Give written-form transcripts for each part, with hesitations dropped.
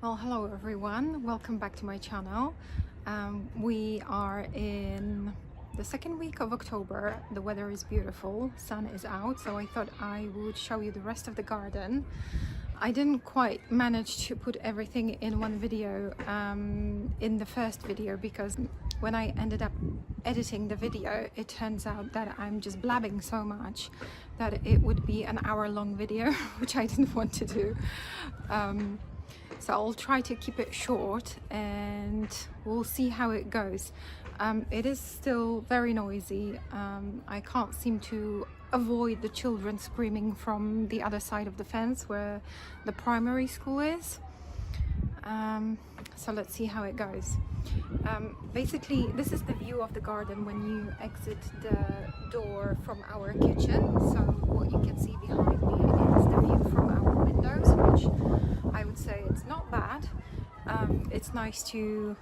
Well, hello everyone, welcome back to my channel. We are in the second week of October. The weather is beautiful, sun is out, so I thought I would show you the rest of the garden. I didn't quite manage to put everything in one video in the first video, because when I ended up editing the video, it turns out that I'm just blabbing so much that it would be an hour-long video, which I didn't want to do. So I'll try to keep it short and we'll see how it goes. It is still very noisy. I can't seem to avoid the children screaming from the other side of the fence where the primary school is. So let's see how it goes. Basically, this is the view of the garden when you exit the door from our kitchen. So what you can see behind me is the view from our windows, which I would say it's not bad. It's nice to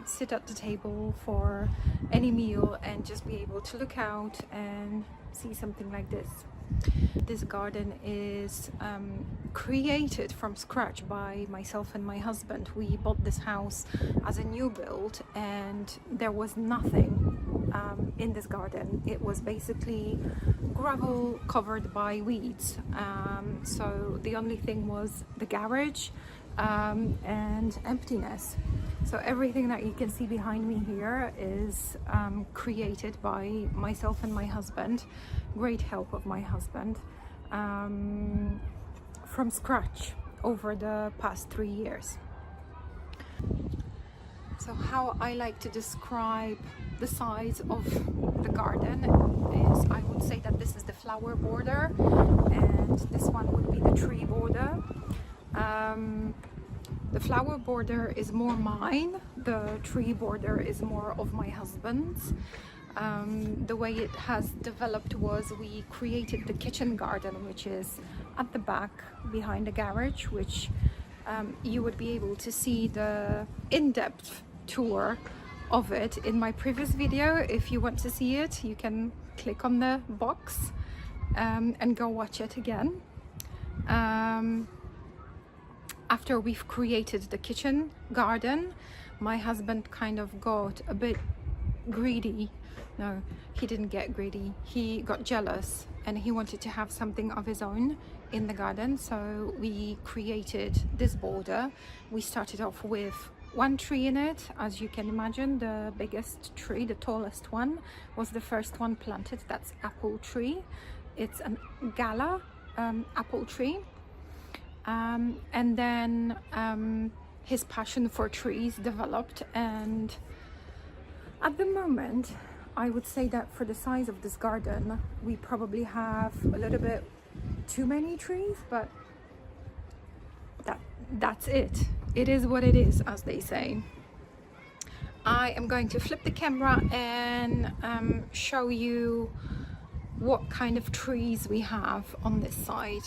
sit at the table for any meal and just be able to look out and see something like this. This garden is created from scratch by myself and my husband. We bought this house as a new build and there was nothing in this garden. It was basically gravel covered by weeds. So the only thing was the garage and emptiness. So everything that you can see behind me here is created by myself and my husband. Great help of my husband, from scratch over the past 3 years. So how I like to describe the size of the garden is, I would say that this is the flower border and this one would be the tree border. The flower border is more mine, the tree border is more of my husband's. The way it has developed was we created the kitchen garden, which is at the back behind the garage, which you would be able to see the in-depth tour of it in my previous video. If you want to see it, you can click on the box and go watch it again. After we've created the kitchen garden, my husband kind of got a bit greedy. No, he didn't get greedy. He got jealous and he wanted to have something of his own in the garden. So we created this border. We started off with one tree in it. As you can imagine, the biggest tree, the tallest one, was the first one planted. That's apple tree. It's a gala apple tree. And then his passion for trees developed, and at the moment I would say that for the size of this garden we probably have a little bit too many trees, but that's it. It is what it is, as they say. I am going to flip the camera and show you what kind of trees we have on this side.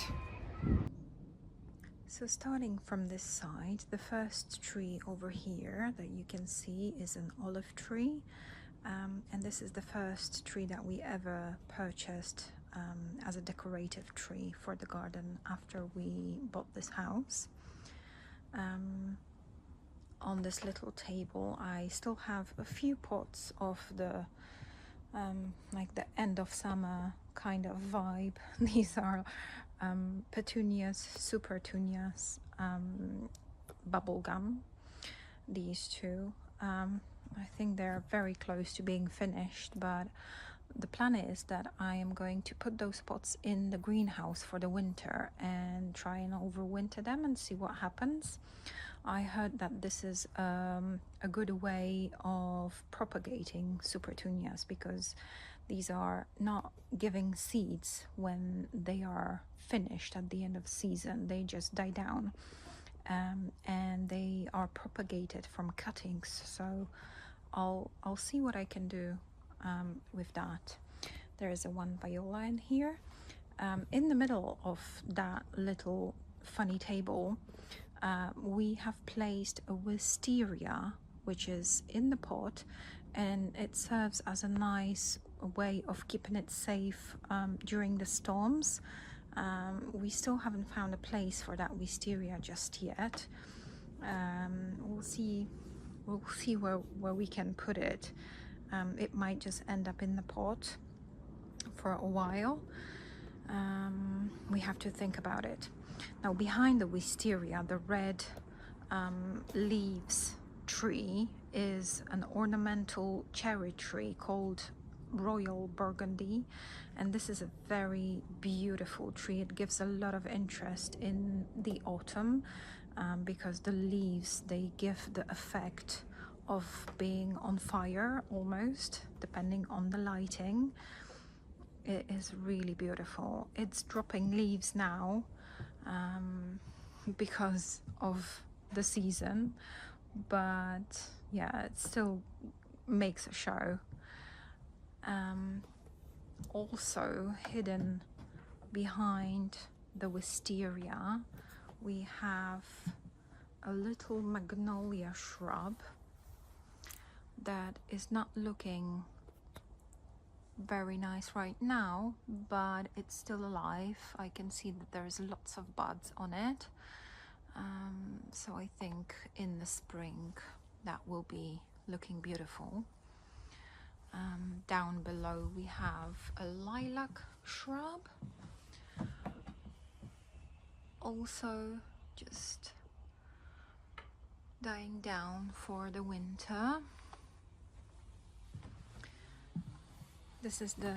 So starting from this side, the first tree over here that you can see is an olive tree, and this is the first tree that we ever purchased as a decorative tree for the garden after we bought this house. On this little table I still have a few pots of the like the end of summer kind of vibe. These are petunias, SuperTunias, bubblegum. These two, I think they're very close to being finished, but the plan is that I am going to put those pots in the greenhouse for the winter and try and overwinter them and see what happens. I heard that this is a good way of propagating SuperTunias, because these are not giving seeds when they are finished at the end of season. They just die down, and they are propagated from cuttings. So I'll see what I can do with that. There is a one viola in here. In the middle of that little funny table, we have placed a wisteria, which is in the pot, and it serves as a nice way of keeping it safe during the storms. We still haven't found a place for that wisteria just yet. We'll see. We'll see where we can put it. It might just end up in the pot for a while. We have to think about it. Now behind the wisteria, the red leaves tree is an ornamental cherry tree called Royal Burgundy, and this is a very beautiful tree. It gives a lot of interest in the autumn because the leaves, they give the effect of being on fire almost, depending on the lighting. It is really beautiful. It's dropping leaves now because of the season, but yeah, it still makes a show. Also hidden behind the wisteria, we have a little magnolia shrub that is not looking very nice right now, but it's still alive. I can see that there's lots of buds on it. So I think in the spring that will be looking beautiful. Down below we have a lilac shrub, also just dying down for the winter. This is the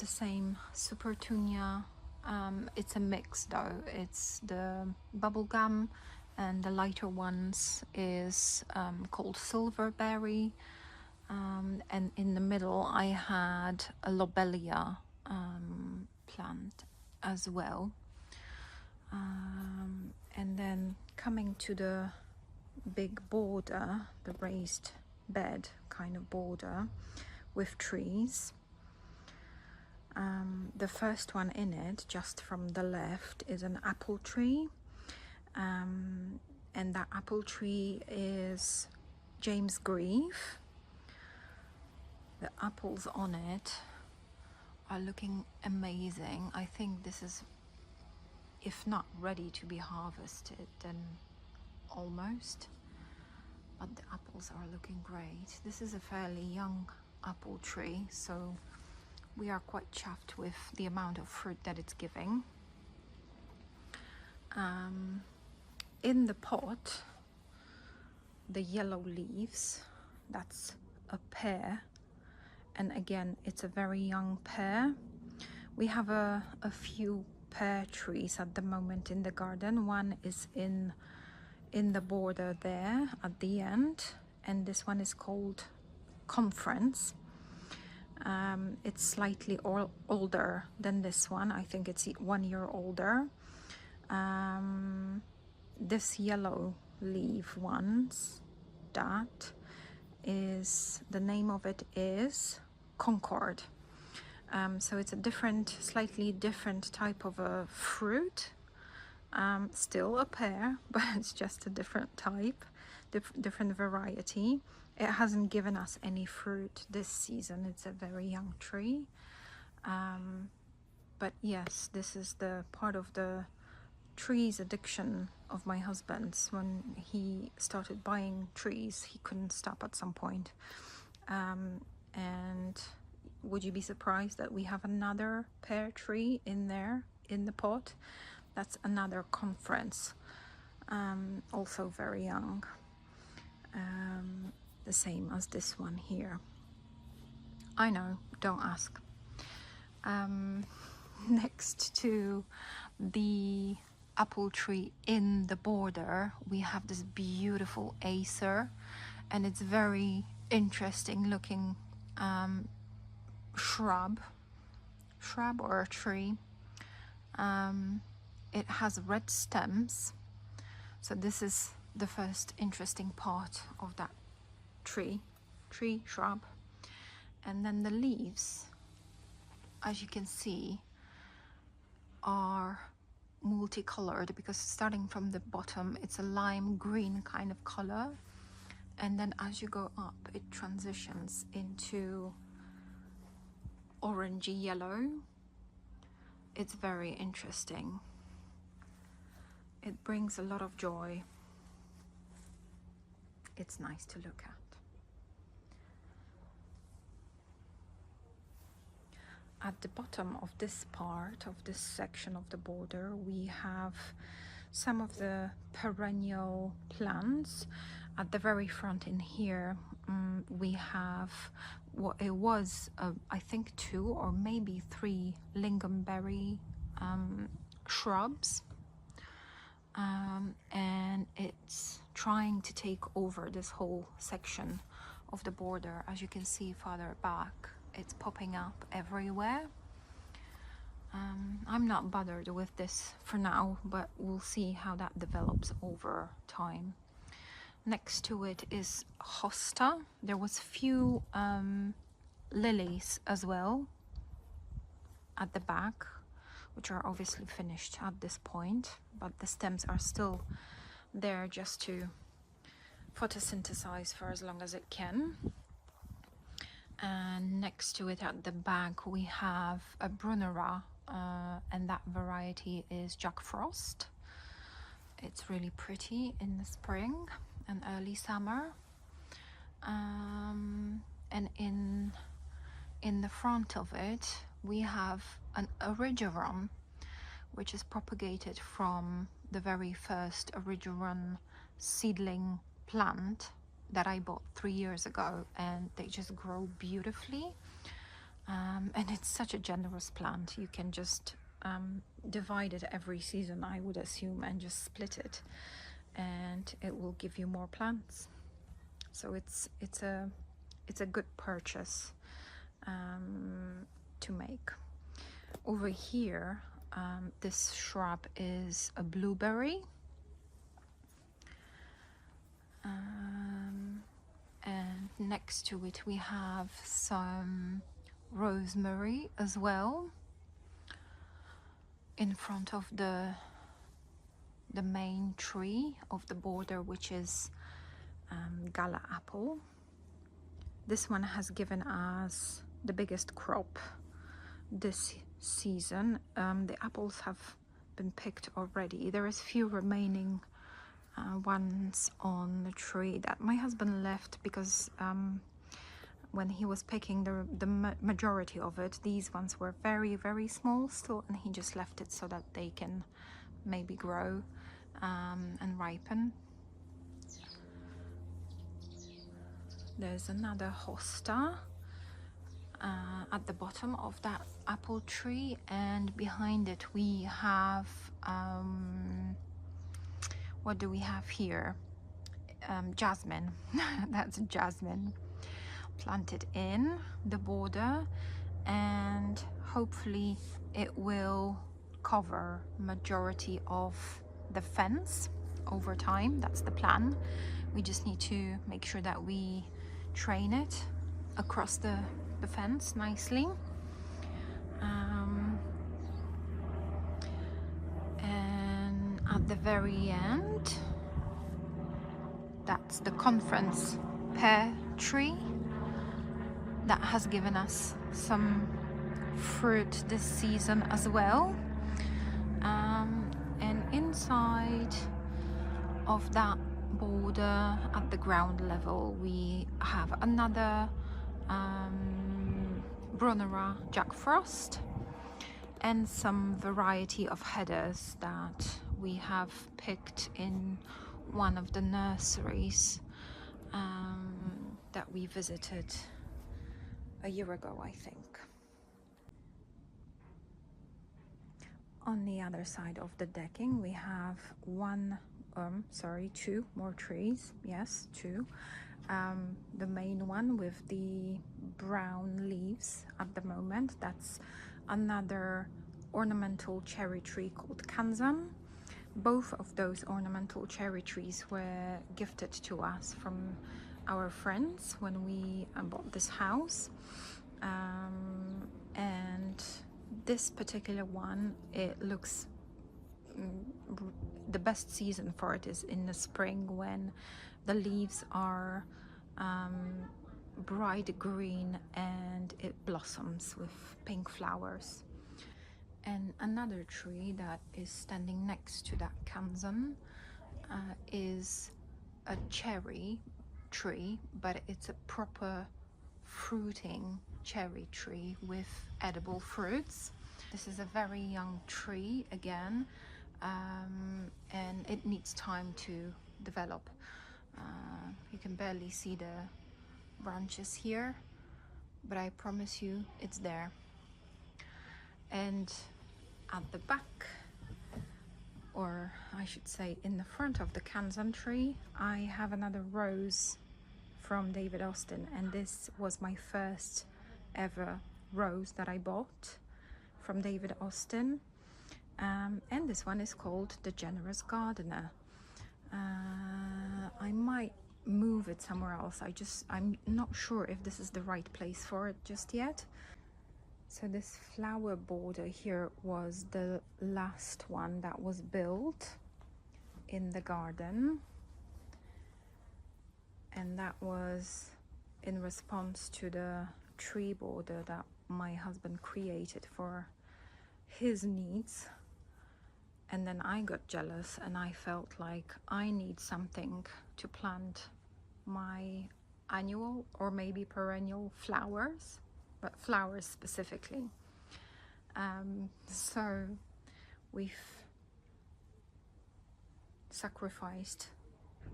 same SuperTunia. It's a mix though. It's the bubblegum, and the lighter ones is called silverberry. And in the middle I had a lobelia plant as well. And then coming to the big border, the raised bed kind of border with trees. The first one in it, just from the left, is an apple tree. And that apple tree is James Grieve. The apples on it are looking amazing. I think this is, if not ready to be harvested, then almost. But the apples are looking great. This is a fairly young apple tree, so we are quite chuffed with the amount of fruit that it's giving. In the pot, the yellow leaves, that's a pear, and again it's a very young pear. We have a few pear trees at the moment in the garden. One is in the border there at the end, and this one is called Conference. It's slightly older than this one. I think it's 1 year older. This yellow leaf ones, that is, the name of it is Concord. So it's a different, slightly different type of a fruit. Still a pear, but it's just a different type, different variety. It hasn't given us any fruit this season. It's a very young tree. But yes, this is the part of the trees addiction of my husband's. When he started buying trees, he couldn't stop at some point. And would you be surprised that we have another pear tree in there in the pot? That's another Conference, also very young, the same as this one here. I know, don't ask. Next to the apple tree in the border, we have this beautiful Acer, and it's very interesting looking shrub or a tree. It has red stems, so this is the first interesting part of that shrub. And then the leaves, as you can see, are multicolored, because starting from the bottom it's a lime green kind of color, and then as you go up it transitions into orangey yellow. It's very interesting. It brings a lot of joy. It's nice to look at. At the bottom of this part, of this section of the border, we have some of the perennial plants. At the very front in here, we have what it was, I think 2 or maybe 3 lingonberry shrubs. And it's trying to take over this whole section of the border. As you can see farther back, it's popping up everywhere. I'm not bothered with this for now, but we'll see how that develops over time. Next to it is hosta. There was few lilies as well at the back, which are obviously finished at this point, but the stems are still there just to photosynthesize for as long as it can. And next to it at the back we have a Brunera, and that variety is Jack Frost. It's really pretty in the spring and early summer. And in the front of it we have an Origeron, which is propagated from the very first Origeron seedling plant that I bought 3 years ago, and they just grow beautifully. And it's such a generous plant. You can just divide it every season, I would assume, and just split it, and it will give you more plants. So it's a good purchase to make. Over here, this shrub is a blueberry, and next to it we have some rosemary as well in front of the main tree of the border, which is Gala apple. This one has given us the biggest crop this season. The apples have been picked already. There is few remaining ones on the tree that my husband left because when he was picking the majority of it, these ones were very, very small still, and he just left it so that they can maybe grow and ripen. There's another hosta at the bottom of that apple tree, and behind it we have what do we have here? Jasmine. That's jasmine planted in the border, and hopefully it will cover majority of the fence over time. That's the plan. We just need to make sure that we train it across the fence nicely. And at the very end, that's the conference pear tree that has given us some fruit this season as well. And inside of that border at the ground level we have another Brunera Jack Frost and some variety of headers that we have picked in one of the nurseries that we visited a year ago, I think. On the other side of the decking we have two more trees. Yes, two. The main one with the brown leaves at the moment, that's another ornamental cherry tree called Kanzan. Both of those ornamental cherry trees were gifted to us from our friends when we bought this house. And this particular one, it looks the best season for it is in the spring when the leaves are bright green and it blossoms with pink flowers. And another tree that is standing next to that Kanzan is a cherry tree, but it's a proper fruiting cherry tree with edible fruits. This is a very young tree again, and it needs time to develop. You can barely see the branches here, but I promise you it's there. And at the back, or I should say in the front of the Kanzan tree, I have another rose from David Austin, and this was my first ever rose that I bought from David Austin, and this one is called the Generous Gardener. I might move it somewhere else. I'm not sure if this is the right place for it just yet. So this flower border here was the last one that was built in the garden, and that was in response to the tree border that my husband created for his needs. And then I got jealous and I felt like I need something to plant my annual or maybe perennial flowers, but flowers specifically. So we've sacrificed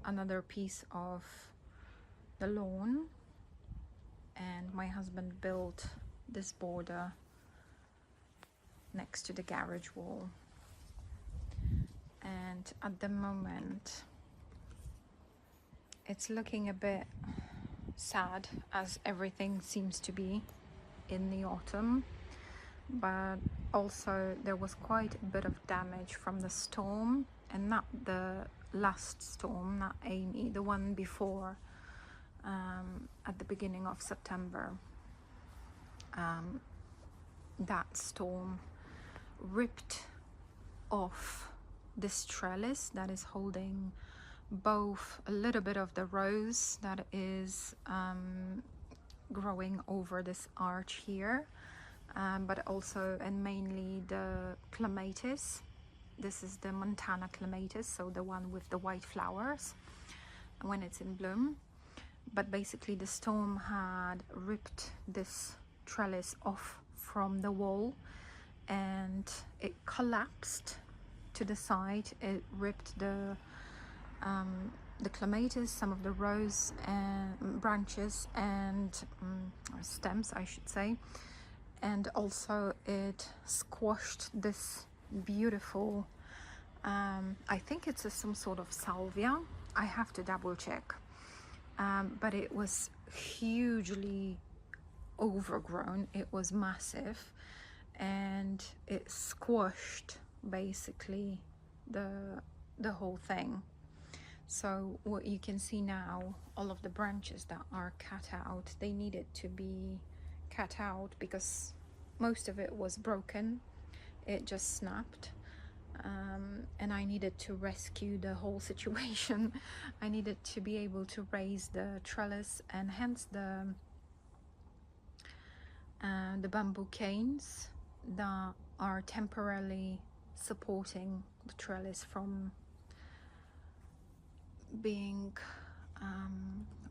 another piece of the lawn, and my husband built this border next to the garage wall. And at the moment it's looking a bit sad, as everything seems to be in the autumn, but also there was quite a bit of damage from the storm, and not the last storm, not Amy, the one before, at the beginning of September. That storm ripped off this trellis that is holding both a little bit of the rose that is growing over this arch here, but also and mainly the clematis. This is the Montana clematis, so the one with the white flowers when it's in bloom. But basically the storm had ripped this trellis off from the wall and it collapsed to the side. It ripped the clematis, some of the rose and branches and stems, I should say, and also it squashed this beautiful, I think it's some sort of salvia. I have to double check, but it was hugely overgrown. It was massive, and it squashed basically the whole thing. So what you can see now, all of the branches that are cut out, they needed to be cut out because most of it was broken. It just snapped, and I needed to rescue the whole situation. I needed to be able to raise the trellis, and hence the bamboo canes that are temporarily supporting the trellis from being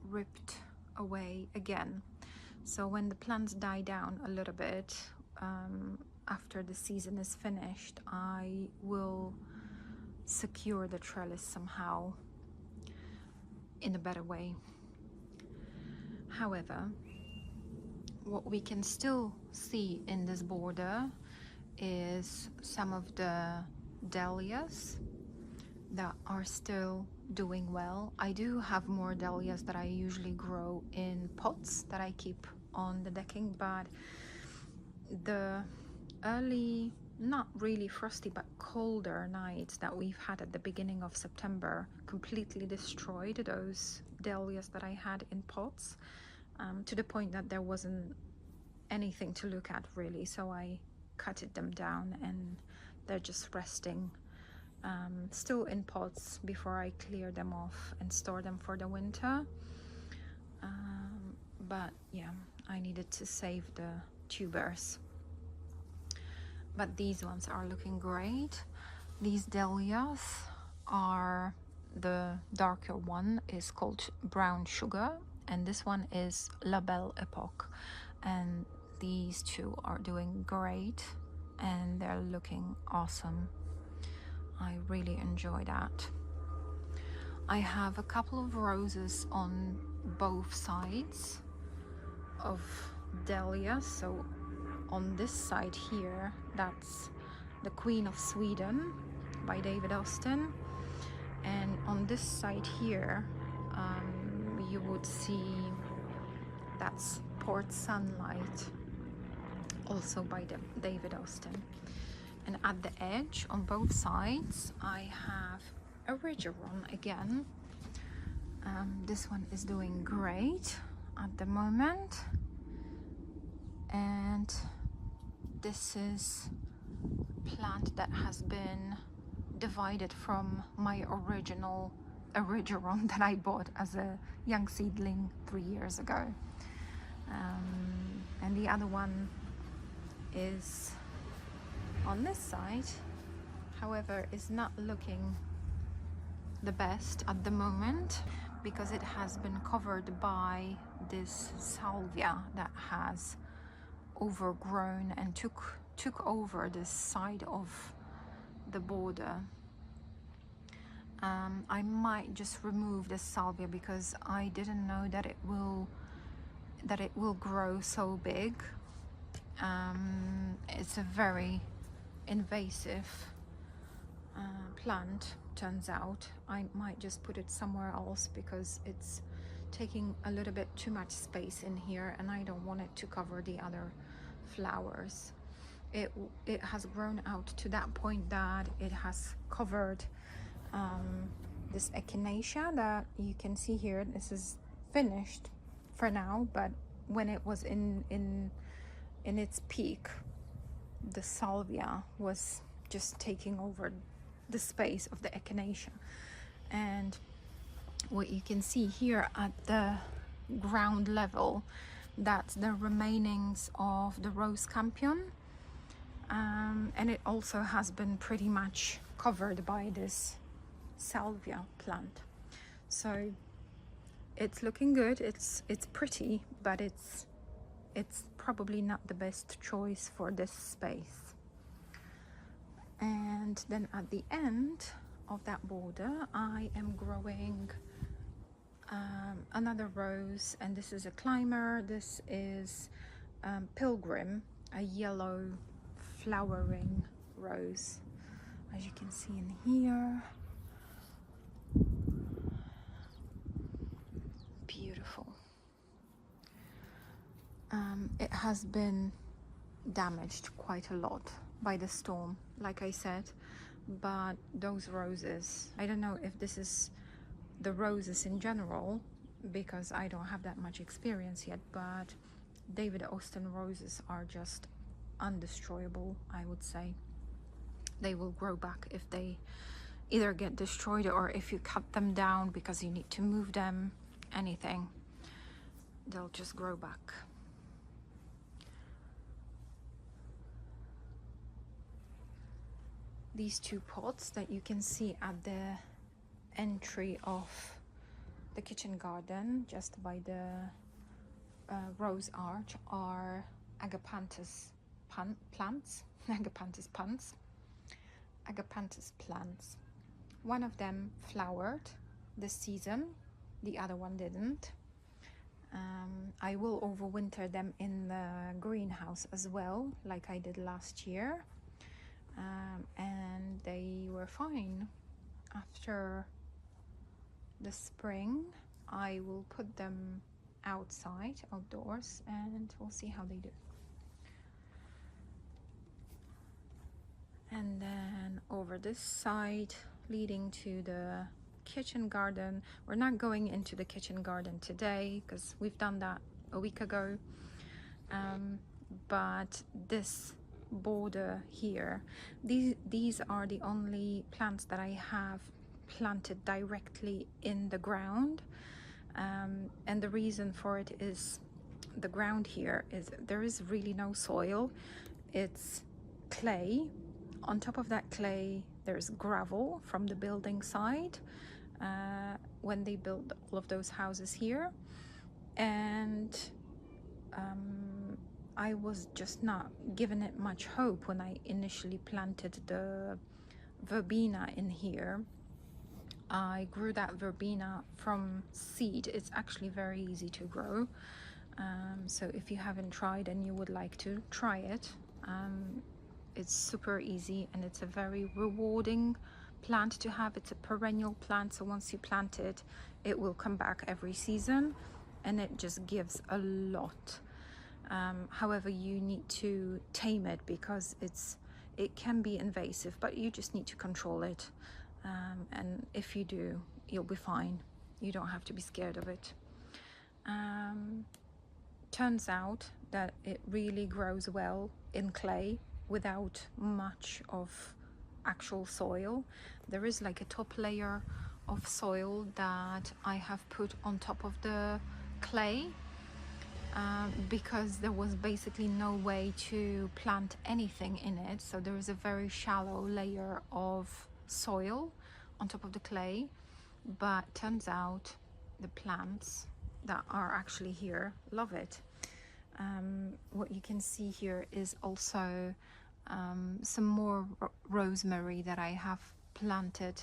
ripped away again. So when the plants die down a little bit, after the season is finished, I will secure the trellis somehow in a better way. However, what we can still see in this border is some of the dahlias that are still doing well. I do have more dahlias that I usually grow in pots that I keep on the decking, but the early, not really frosty, but colder nights that we've had at the beginning of September completely destroyed those dahlias that I had in pots, to the point that there wasn't anything to look at really. So I cutted them down and they're just resting still in pots before I clear them off and store them for the winter. But yeah, I needed to save the tubers. but these ones are looking great. These dahlias are, the darker one is called brown sugar, and this one is La Belle Epoque, and these two are doing great and they're looking awesome. I really enjoy that. I have a couple of roses on both sides of dahlia. So on this side here, that's the Queen of Sweden by David Austin, and on this side here you would see that's Port Sunlight, also by David Austin. And at the edge on both sides I have a Ridgeron again. This one is doing great at the moment, and this is a plant that has been divided from my original Ridgeron that I bought as a young seedling 3 years ago. And the other one is on this side, however, is not looking the best at the moment because it has been covered by this salvia that has overgrown and took over this side of the border. I might just remove this salvia because I didn't know that it will grow so big. It's a very invasive plant, turns out. I might just put it somewhere else because it's taking a little bit too much space in here and I don't want it to cover the other flowers. It has grown out to that point that it has covered this echinacea that you can see here. This is finished for now, but when it was in its peak, the salvia was just taking over the space of the echinacea. And what you can see here at the ground level, that's the remainings of the rose campion, and it also has been pretty much covered by this salvia plant. So it's looking good, it's pretty, but it's probably not the best choice for this space. And then at the end of that border I am growing another rose, and this is a climber. This is Pilgrim, a yellow flowering rose, as you can see in here. Beautiful. It has been damaged quite a lot by the storm, like I said, but those roses, I don't know if this is the roses in general because I don't have that much experience yet, but David Austin roses are just undestroyable, I would say. They will grow back if they either get destroyed or if you cut them down because you need to move them, anything, they'll just grow back. These two pots that you can see at the entry of the kitchen garden just by the rose arch are Agapanthus plants. Agapanthus plants. One of them flowered this season, the other one didn't. I will overwinter them in the greenhouse as well, like I did last year, and they were fine. After the spring I will put them outdoors, and we'll see how they do. And then over this side leading to the kitchen garden, we're not going into the kitchen garden today because we've done that a week ago, but this border here, these are the only plants that I have planted directly in the ground, and the reason for it is the ground here is there is really no soil. It's clay. On top of that clay, there's gravel from the building side when they built all of those houses here. And I was just not giving it much hope when I initially planted the Verbena in here. I grew that Verbena from seed. It's actually very easy to grow. So if you haven't tried and you would like to try it, it's super easy and it's a very rewarding plant to have. It's a perennial plant, so once you plant it, it will come back every season and it just gives a lot. However, you need to tame it because it can be invasive, but you just need to control it. And if you do, you'll be fine. You don't have to be scared of it. Turns out that it really grows well in clay without much of actual soil. There is like a top layer of soil that I have put on top of the clay because there was basically no way to plant anything in it. So there is a very shallow layer of soil on top of the clay, but turns out the plants that are actually here love it. What you can see here is also some more rosemary that I have planted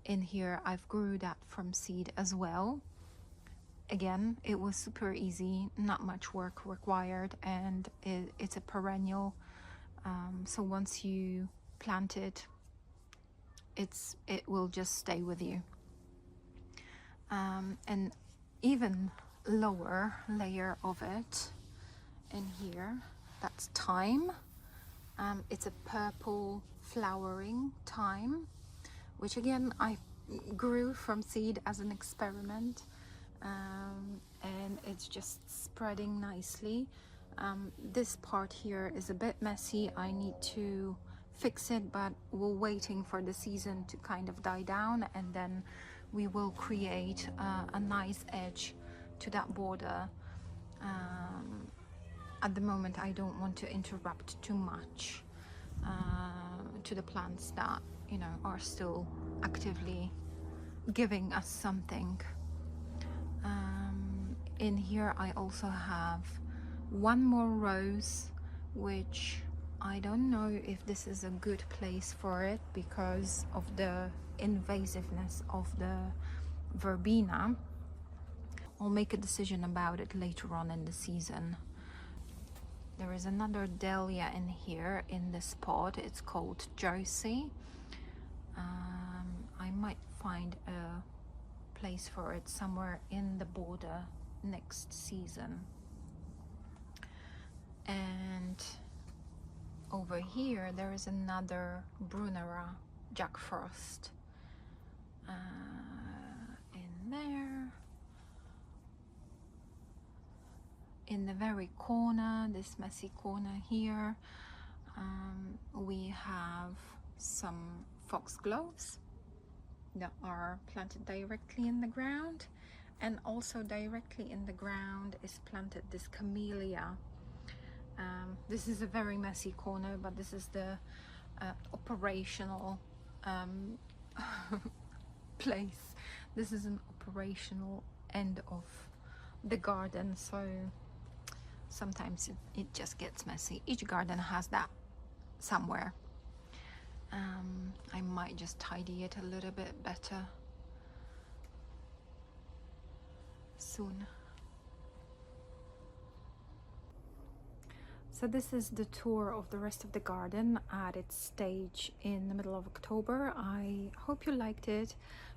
in here. I've grew that from seed as well. Again, it was super easy, not much work required, and it's a perennial. So once you plant it, it will just stay with you. And even lower layer of it in here, that's thyme. It's a purple flowering thyme, which again I grew from seed as an experiment, and it's just spreading nicely. This part here is a bit messy. I need to fix it, but we're waiting for the season to kind of die down, and then we will create a nice edge to that border. At the moment, I don't want to interrupt too much to the plants that, you know, are still actively giving us something. In here, I also have one more rose, which I don't know if this is a good place for it because of the invasiveness of the Verbena. I'll make a decision about it later on in the season. There is another Dahlia in here in this pot. It's called Josie. I might find a place for it somewhere in the border next season. And over here there is another Brunera Jack Frost in there. In the very corner, this messy corner here, we have some foxgloves that are planted directly in the ground, and also directly in the ground is planted this camellia. This is a very messy corner, but this is the operational place. This is an operational end of the garden, so sometimes it just gets messy. Each garden has that somewhere. I might just tidy it a little bit better soon. So this is the tour of the rest of the garden at its stage in the middle of October. I hope you liked it.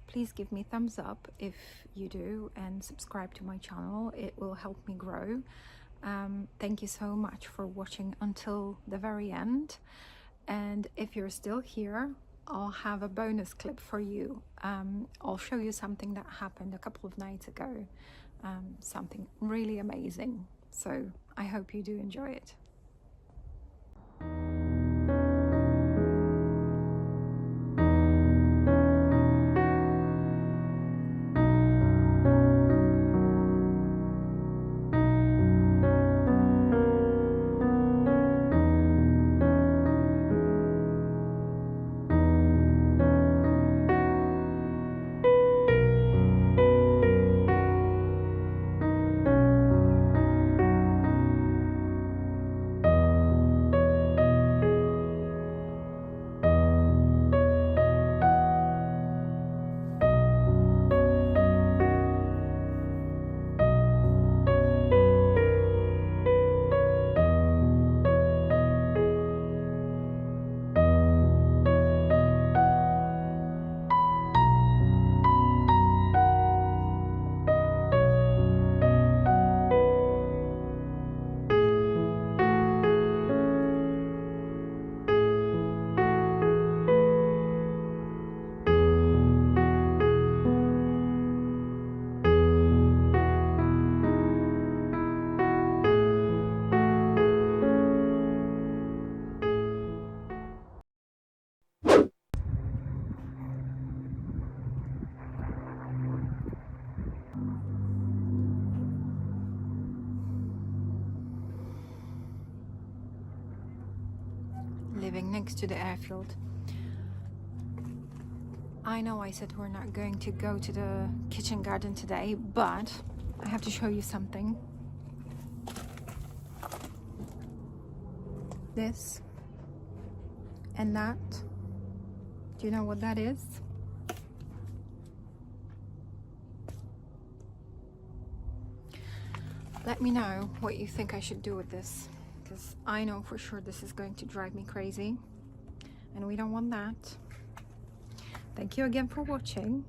Please give me a thumbs up if you do, and subscribe to my channel. It will help me grow. Thank you so much for watching until the very end. And if you're still here, I'll have a bonus clip for you. I'll show you something that happened a couple of nights ago. Something really amazing. So I hope you do enjoy it. next to the airfield. I know I said we're not going to go to the kitchen garden today, but I have to show you something. This and that. Do you know what that is? Let me know what you think I should do with this, because I know for sure this is going to drive me crazy, and we don't want that. Thank you again for watching,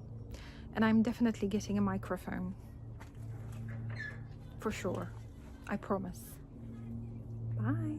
and I'm definitely getting a microphone. For sure. I promise. Bye.